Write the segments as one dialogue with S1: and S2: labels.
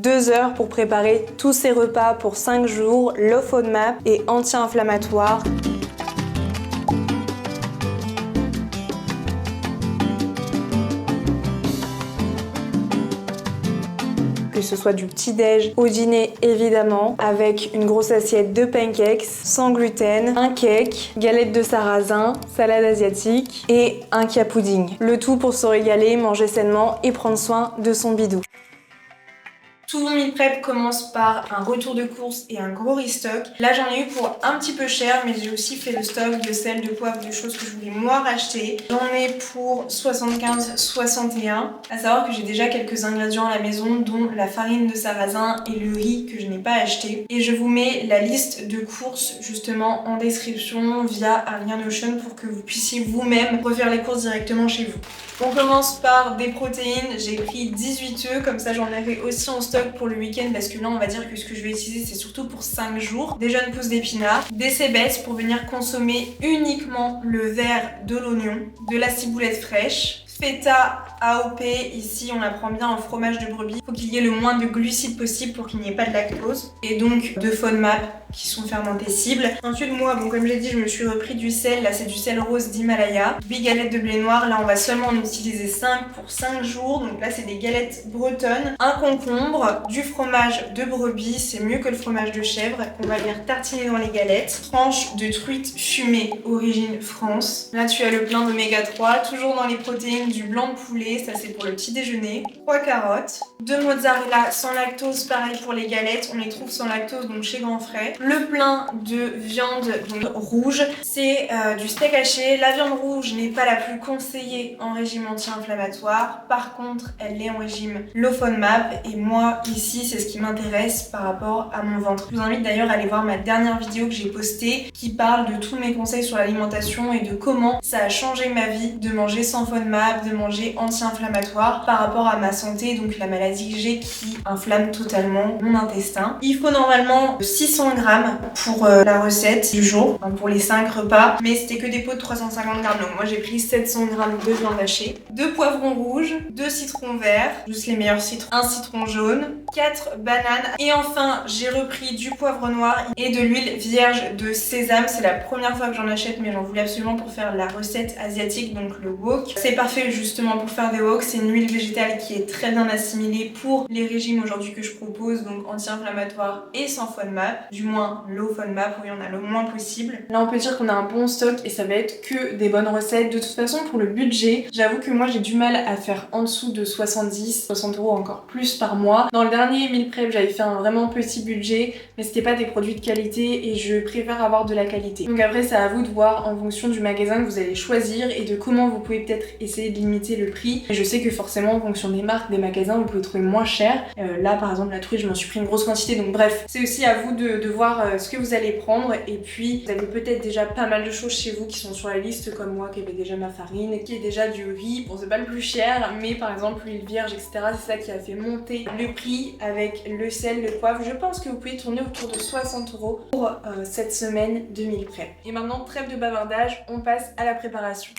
S1: 2 heures pour préparer tous ces repas pour 5 jours, low FODMAP et anti-inflammatoire. Que ce soit du petit-déj au dîner évidemment, avec une grosse assiette de pancakes sans gluten, un cake, galette de sarrasin, salade asiatique et un kia pudding. Le tout pour se régaler, manger sainement et prendre soin de son bidou. Tout mon meal prep commence par un retour de course et un gros restock. Là j'en ai eu pour un petit peu cher, mais j'ai aussi fait le stock de sel, de poivre, de choses que je voulais moi racheter. J'en ai pour 75-61. À savoir que j'ai déjà quelques ingrédients à la maison, dont la farine de sarrasin et le riz que je n'ai pas acheté. Et je vous mets la liste de courses justement en description via un lien Notion pour que vous puissiez vous-même refaire les courses directement chez vous. On commence par des protéines. J'ai pris 18 œufs, comme ça j'en avais aussi en stock pour le week-end parce que là on va dire que ce que je vais utiliser c'est surtout pour 5 jours. Des jeunes pousses d'épinards, des cébettes pour venir consommer uniquement le verre de l'oignon, de la ciboulette fraîche, feta AOP, ici on la prend bien en fromage de brebis. Faut qu'il y ait le moins de glucides possible pour qu'il n'y ait pas de lactose. Et donc de FODMAP qui sont fermentés cibles. Ensuite moi, bon comme j'ai dit, je me suis repris du sel, là c'est du sel rose d'Himalaya. 8 galettes de blé noir, là on va seulement en utiliser 5 pour 5 jours. Donc là c'est des galettes bretonnes, un concombre, du fromage de brebis, c'est mieux que le fromage de chèvre, qu'on va venir tartiner dans les galettes. Tranche de truite fumée, origine France. Là tu as le plein d'oméga 3, toujours dans les protéines, du blanc de poulet, ça c'est pour le petit déjeuner. 3 carottes, 2 mozzarella sans lactose, pareil pour les galettes, on les trouve sans lactose donc chez Grand Frais. Le plein de viande donc, rouge, c'est du steak haché. La viande rouge n'est pas la plus conseillée en régime anti-inflammatoire, par contre elle est en régime low FODMAP et moi ici c'est ce qui m'intéresse par rapport à mon ventre. Je vous invite d'ailleurs à aller voir ma dernière vidéo que j'ai postée qui parle de tous mes conseils sur l'alimentation et de comment ça a changé ma vie de manger sans FODMAP, de manger anti-inflammatoire par rapport à ma santé, donc la maladie que j'ai qui inflamme totalement mon intestin. Il faut normalement 600 grammes pour la recette du jour, enfin pour les 5 repas, mais c'était que des pots de 350 grammes, donc moi j'ai pris 700 grammes de viande hachée, 2 poivrons rouges, 2 citrons verts, juste les meilleurs citrons, 1 citron jaune, 4 bananes et enfin j'ai repris du poivre noir et de l'huile vierge de sésame. C'est la première fois que j'en achète mais j'en voulais absolument pour faire la recette asiatique, donc le wok. C'est parfait justement pour faire des woks, c'est une huile végétale qui est très bien assimilée pour les régimes aujourd'hui que je propose, donc anti-inflammatoire et sans FODMAP, du moins low FODMAP où il y en a le moins possible. Là on peut dire qu'on a un bon stock et ça va être que des bonnes recettes. De toute façon pour le budget, j'avoue que moi j'ai du mal à faire en dessous de 70, 60 euros encore plus par mois. Dans le dernier meal prep j'avais fait un vraiment petit budget mais c'était pas des produits de qualité et je préfère avoir de la qualité. Donc après c'est à vous de voir en fonction du magasin que vous allez choisir et de comment vous pouvez peut-être essayer de limiter le prix. Et je sais que forcément en fonction des marques, des magasins, vous pouvez trouver moins cher. Là par exemple la truite je m'en suis pris une grosse quantité, donc bref c'est aussi à vous de voir ce que vous allez prendre et puis vous avez peut-être déjà pas mal de choses chez vous qui sont sur la liste comme moi qui avait déjà ma farine, qui est déjà du riz, bon c'est pas le plus cher mais par exemple l'huile vierge etc, c'est ça qui a fait monter le prix avec le sel, le poivre. Je pense que vous pouvez tourner autour de 60 euros pour cette semaine de meal prep. Et maintenant trêve de bavardage, on passe à la préparation.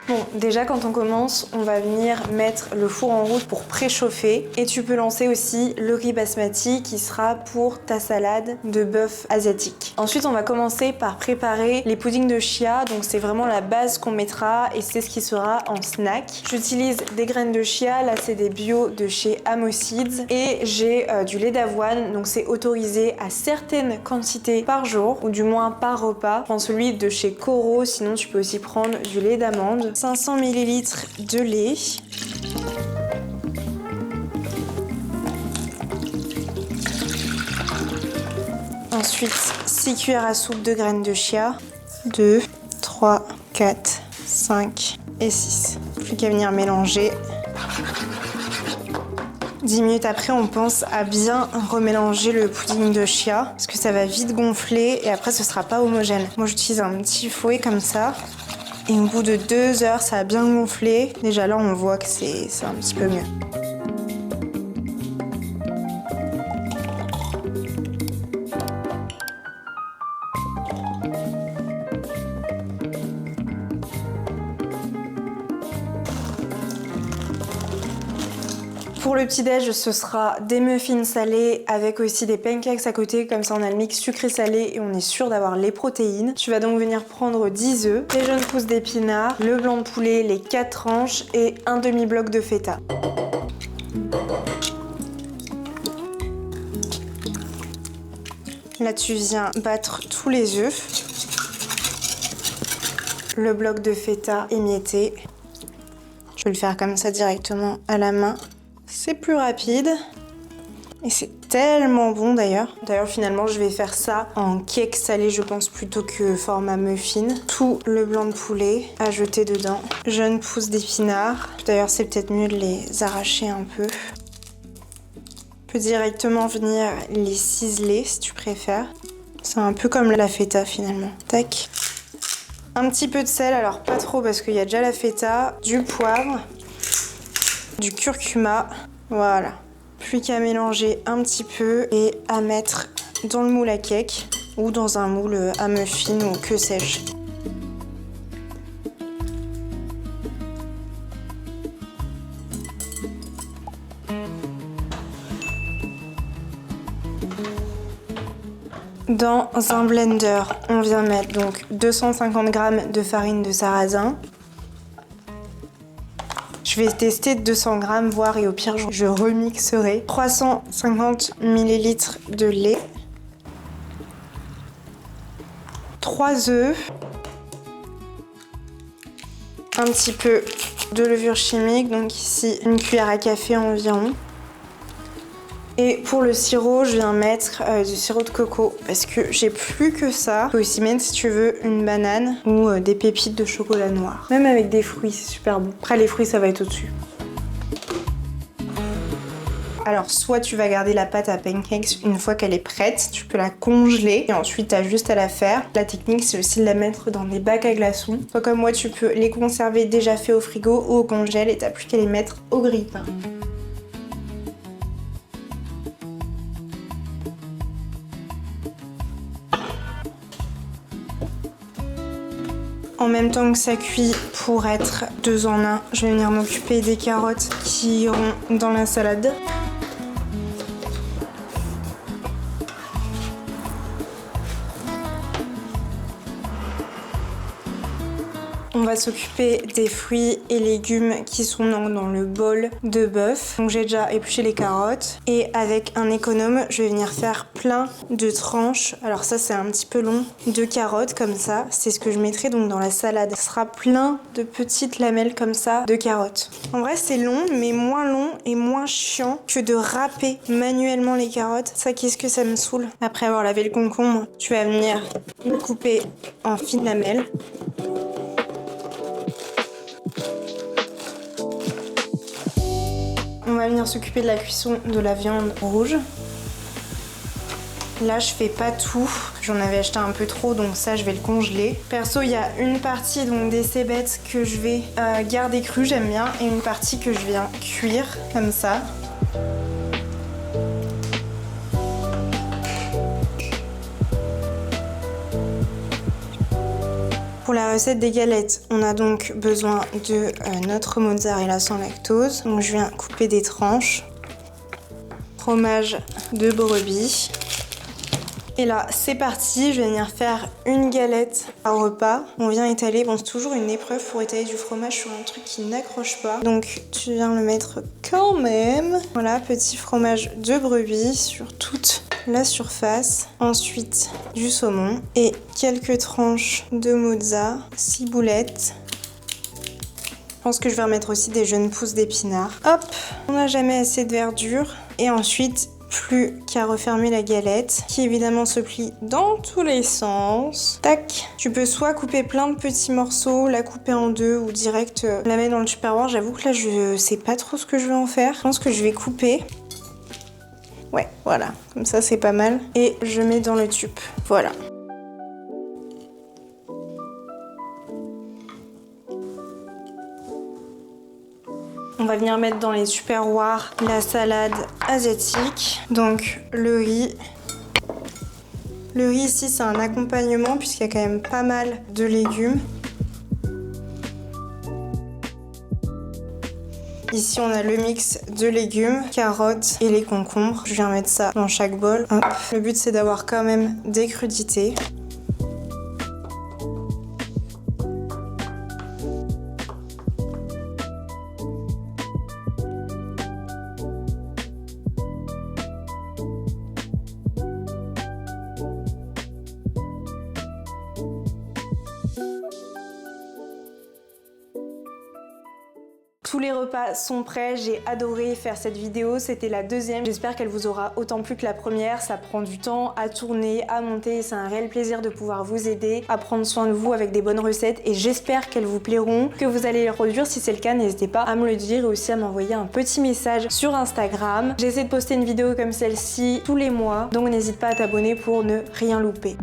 S1: Bon, déjà quand on commence, on va venir mettre le four en route pour préchauffer et tu peux lancer aussi le riz basmati qui sera pour ta salade de bœuf asiatique. Ensuite, on va commencer par préparer les puddings de chia, donc c'est vraiment la base qu'on mettra et c'est ce qui sera en snack. J'utilise des graines de chia, là c'est des bio de chez Amo Seeds et j'ai du lait d'avoine, donc c'est autorisé à certaines quantités par jour ou du moins par repas. Je prends celui de chez Coro, sinon tu peux aussi prendre du lait d'amande. 500 ml de lait. Ensuite, 6 cuillères à soupe de graines de chia. 2, 3, 4, 5 et 6. Plus qu'à venir mélanger. 10 minutes après, on pense à bien remélanger le pudding de chia parce que ça va vite gonfler et après ce sera pas homogène. Moi j'utilise un petit fouet comme ça. Et au bout de 2 heures, ça a bien gonflé. Déjà là, on voit que c'est un petit peu mieux. Pour Pour le petit-déj, ce sera des muffins salés avec aussi des pancakes à côté. Comme ça, on a le mix sucré-salé et on est sûr d'avoir les protéines. Tu vas donc venir prendre 10 œufs, les jaunes pousses d'épinards, le blanc de poulet, les 4 tranches et un demi-bloc de feta. Là, tu viens battre tous les œufs. Le bloc de feta émietté. Je vais le faire comme ça directement à la main. C'est plus rapide. Et c'est tellement bon d'ailleurs. D'ailleurs, finalement, je vais faire ça en cake salé, je pense, plutôt que format muffin. Tout le blanc de poulet à jeter dedans. Jaunes pousses d'épinards. D'ailleurs, c'est peut-être mieux de les arracher un peu. Tu peux directement venir les ciseler si tu préfères. C'est un peu comme la feta finalement. Tac. Un petit peu de sel, alors pas trop parce qu'il y a déjà la feta, du poivre, du curcuma, voilà. Plus qu'à mélanger un petit peu et à mettre dans le moule à cake ou dans un moule à muffin ou que sais-je. Dans un blender, on vient mettre donc 250 g de farine de sarrasin. Je vais tester 200 g, voir et au pire je remixerai. 350 ml de lait. 3 œufs. Un petit peu de levure chimique, donc ici une cuillère à café environ. Et pour le sirop, je viens mettre du sirop de coco parce que j'ai plus que ça. Tu peux aussi mettre, si tu veux, une banane ou des pépites de chocolat noir. Même avec des fruits, c'est super bon. Après, les fruits, ça va être au-dessus. Alors, soit tu vas garder la pâte à pancakes une fois qu'elle est prête, tu peux la congeler et ensuite tu as juste à la faire. La technique, c'est aussi de la mettre dans des bacs à glaçons. Soit comme moi, tu peux les conserver déjà faits au frigo ou au congèle et t'as plus qu'à les mettre au grille-pain. En même temps que ça cuit, pour être 2 en 1, je vais venir m'occuper des carottes qui iront dans la salade. On va s'occuper des fruits et légumes qui sont dans le bol de bœuf. Donc j'ai déjà épluché les carottes et avec un économe, je vais venir faire plein de tranches. Alors ça c'est un petit peu long, de carottes comme ça. C'est ce que je mettrai donc dans la salade. Ce sera plein de petites lamelles comme ça de carottes. En vrai c'est long mais moins long et moins chiant que de râper manuellement les carottes. Ça qu'est-ce que ça me saoule. Après avoir lavé le concombre, tu vas venir le couper en fines lamelles. On va venir s'occuper de la cuisson de la viande rouge. Là, je fais pas tout. J'en avais acheté un peu trop, donc ça, je vais le congeler. Perso, il y a une partie donc des cébettes que je vais garder crues, j'aime bien, et une partie que je viens cuire comme ça. Pour la recette des galettes, on a donc besoin de notre mozzarella sans lactose. Donc je viens couper des tranches. Fromage de brebis. Et là, c'est parti, je vais venir faire une galette par repas. On vient étaler, bon c'est toujours une épreuve pour étaler du fromage sur un truc qui n'accroche pas. Donc tu viens le mettre quand même. Voilà, petit fromage de brebis sur toute la surface. Ensuite, du saumon et quelques tranches de mozza, ciboulette. Je pense que je vais remettre aussi des jeunes pousses d'épinards. Hop, on n'a jamais assez de verdure. Et ensuite, plus qu'à refermer la galette, qui évidemment se plie dans tous les sens. Tac. Tu peux soit couper plein de petits morceaux, la couper en deux ou direct la mettre dans le Tupperware. J'avoue que là, je sais pas trop ce que je vais en faire. Je pense que je vais couper. Ouais, voilà. Comme ça, c'est pas mal. Et je mets dans le tube. Voilà. On va venir mettre dans les tupperwares la salade asiatique. Donc le riz. Le riz ici c'est un accompagnement puisqu'il y a quand même pas mal de légumes. Ici on a le mix de légumes, carottes et les concombres. Je viens mettre ça dans chaque bol. Hop. Le but c'est d'avoir quand même des crudités. Tous les repas sont prêts, j'ai adoré faire cette vidéo, c'était la deuxième. J'espère qu'elle vous aura autant plu que la première. Ça prend du temps à tourner, à monter, c'est un réel plaisir de pouvoir vous aider à prendre soin de vous avec des bonnes recettes et j'espère qu'elles vous plairont, que vous allez les reproduire. Si c'est le cas, n'hésitez pas à me le dire et aussi à m'envoyer un petit message sur Instagram. J'essaie de poster une vidéo comme celle-ci tous les mois, donc n'hésite pas à t'abonner pour ne rien louper.